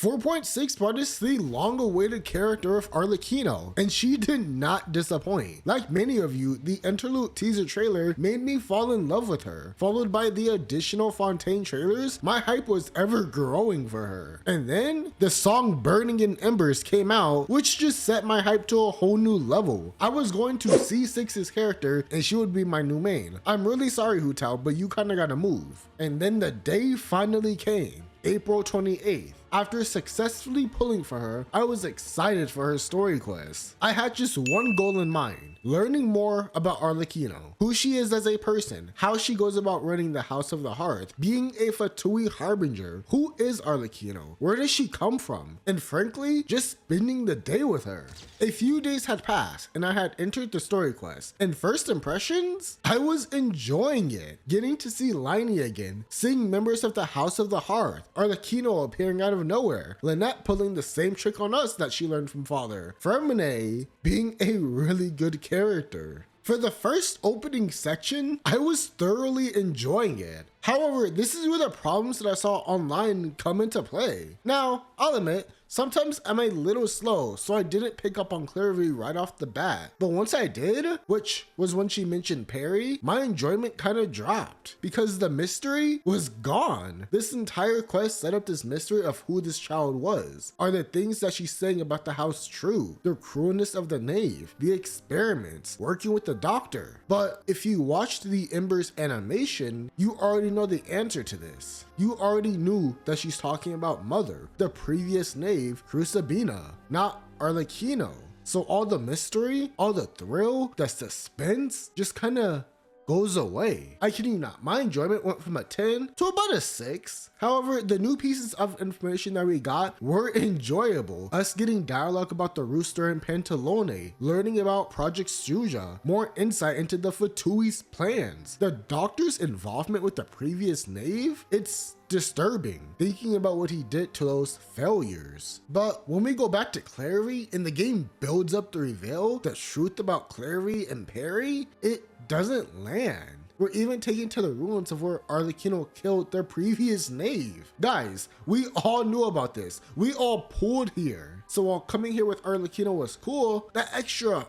4.6 brought us the long-awaited character of Arlecchino, and she did not disappoint. Like many of you, the interlude teaser trailer made me fall in love with her. Followed by the additional Fontaine trailers, my hype was ever growing for her. And then the song Burning in Embers came out, which just set my hype to a whole new level. I was going to C6's character and she would be my new main. I'm really sorry, Hu Tao, but you kinda gotta move. And then the day finally came. April 28th. After successfully pulling for her, I was excited for her story quest. I had just one goal in mind: learning more about Arlecchino, who she is as a person, how she goes about running the House of the Hearth, being a Fatui harbinger. Who is Arlecchino? Where does she come from? And frankly, just spending the day with her. A few days had passed and I had entered the story quest, and first impressions? I was enjoying it. Getting to see Liney again, seeing members of the House of the Hearth, Arlecchino appearing out of nowhere, Lynette pulling the same trick on us that she learned from Father, Fermine being a really good character. For the first opening section, I was thoroughly enjoying it. However, this is where the problems that I saw online come into play. Now, I'll admit, sometimes I'm a little slow, so I didn't pick up on Clairvy right off the bat. But once I did, which was when she mentioned Perry, my enjoyment kind of dropped because the mystery was gone. This entire quest set up this mystery of who this child was. Are the things that she's saying about the house true? The cruelness of the knave, the experiments, working with the doctor. But if you watched the Embers animation, you already know the answer to this. You already knew that she's talking about Mother, the previous knave, Crucibina, not Arlecchino. So all the mystery, all the thrill, the suspense just kind of goes away. I kid you not, my enjoyment went from a 10 to about a 6. However, the new pieces of information that we got were enjoyable. Us getting dialogue about the Rooster and Pantalone, learning about Project Suja, more insight into the Fatui's plans, the doctor's involvement with the previous knave. It's disturbing thinking about what he did to those failures. But when we go back to Clairvy and the game builds up the reveal, the truth about Clairvy and Perry, it doesn't land. We're even taken to the ruins of where Arlecchino killed their previous knave. Guys, we all knew about this. We all pulled here. So while coming here with Arlecchino was cool, that extra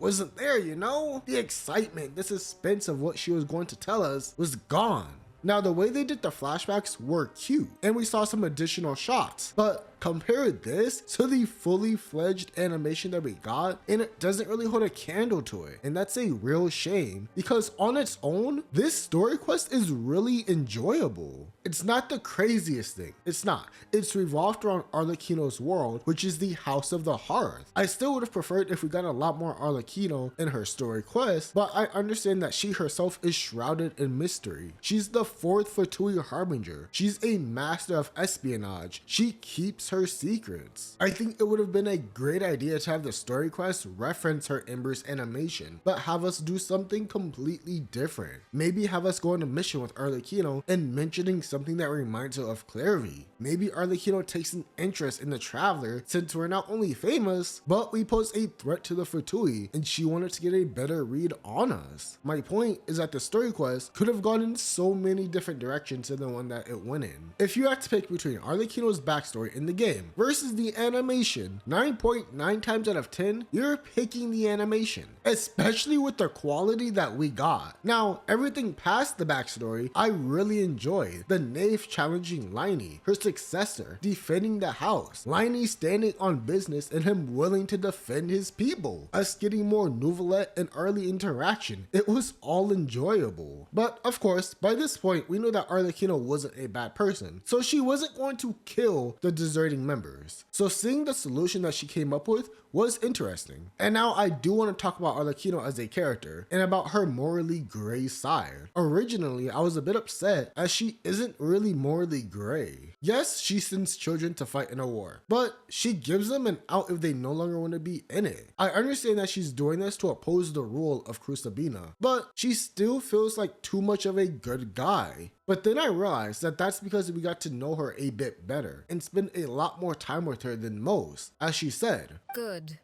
wasn't there, you know? The excitement, the suspense of what she was going to tell us was gone. Now, the way they did the flashbacks were cute, and we saw some additional shots, but compare this to the fully fledged animation that we got, and it doesn't really hold a candle to it. And that's a real shame because on its own, this story quest is really enjoyable. It's not the craziest thing. It's not. It's revolved around Arlecchino's world, which is the House of the Hearth. I still would have preferred if we got a lot more Arlecchino in her story quest, but I understand that she herself is shrouded in mystery. She's the fourth Fatui harbinger. She's a master of espionage. She keeps her secrets. I think it would have been a great idea to have the story quest reference her Embers animation, but have us do something completely different. Maybe have us go on a mission with Arlecchino and mentioning something that reminds her of Clairvy. Maybe Arlecchino takes an interest in the Traveler since we're not only famous, but we pose a threat to the Fatui and she wanted to get a better read on us. My point is that the story quest could have gone in so many different directions than the one that it went in. If you had to pick between Arlecchino's backstory in the game versus the animation, 9.9 times out of 10, you're picking the animation, especially with the quality that we got. Now, everything past the backstory, I really enjoyed. The knave challenging Liney, her successor, defending the house, Liney standing on business and him willing to defend his people, us getting more Nouvelette and early interaction. It was all enjoyable. But of course, by this point, we knew that Arlecchino wasn't a bad person, so she wasn't going to kill the deserting members. So seeing the solution that she came up with was interesting. And now I do want to talk about Arlecchino as a character and about her morally gray side. Originally, I was a bit upset as she isn't really morally gray. Yes, she sends children to fight in a war, but she gives them an out if they no longer want to be in it. I understand that she's doing this to oppose the rule of Crucibina, but she still feels like too much of a good guy. But then I realized that that's because we got to know her a bit better and spend a lot more time with her than most. As she said, "Good.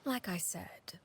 Like I said,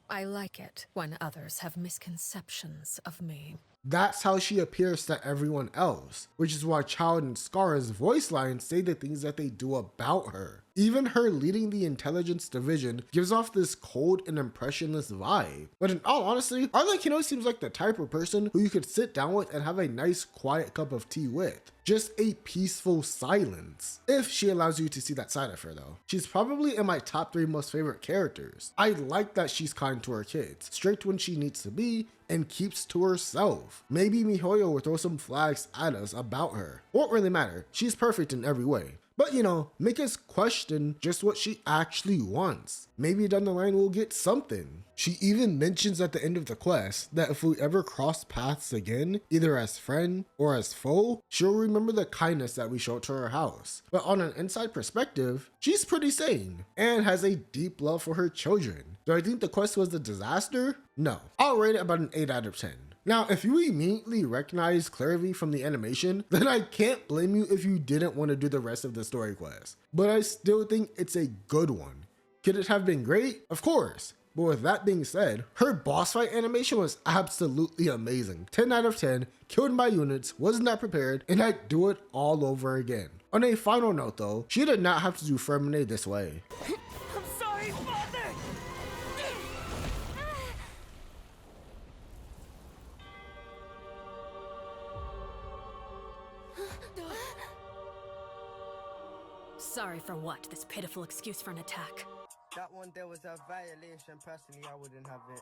I like it when others have misconceptions of me." That's how she appears to everyone else, which is why Child and Scar's voice lines say the things that they do about her. Even her leading the intelligence division gives off this cold and impressionless vibe. But in all honesty, Arlecchino seems like the type of person who you could sit down with and have a nice quiet cup of tea with. Just a peaceful silence. If she allows you to see that side of her though. She's probably in my top 3 most favorite characters. I like that she's kind to her kids, strict when she needs to be, and keeps to herself. Maybe MiHoYo will throw some flags at us about her. Won't really matter, she's perfect in every way. But you know, make us question just what she actually wants. Maybe down the line we'll get something. She even mentions at the end of the quest that if we ever cross paths again, either as friend or as foe, she'll remember the kindness that we showed to her house. But on an inside perspective, she's pretty sane and has a deep love for her children. Do I think the quest was a disaster? No. I'll rate it about an 8 out of 10. Now, if you immediately recognize Clairvy from the animation, then I can't blame you if you didn't want to do the rest of the story quest. But I still think it's a good one. Could it have been great? Of course. But with that being said, her boss fight animation was absolutely amazing. 10 out of 10, killed my units, wasn't that prepared, and I'd do it all over again. On a final note though, she did not have to do Fermine this way. I'm sorry, Father! Sorry for what? This pitiful excuse for an attack. That one there was a violation. Personally, I wouldn't have it.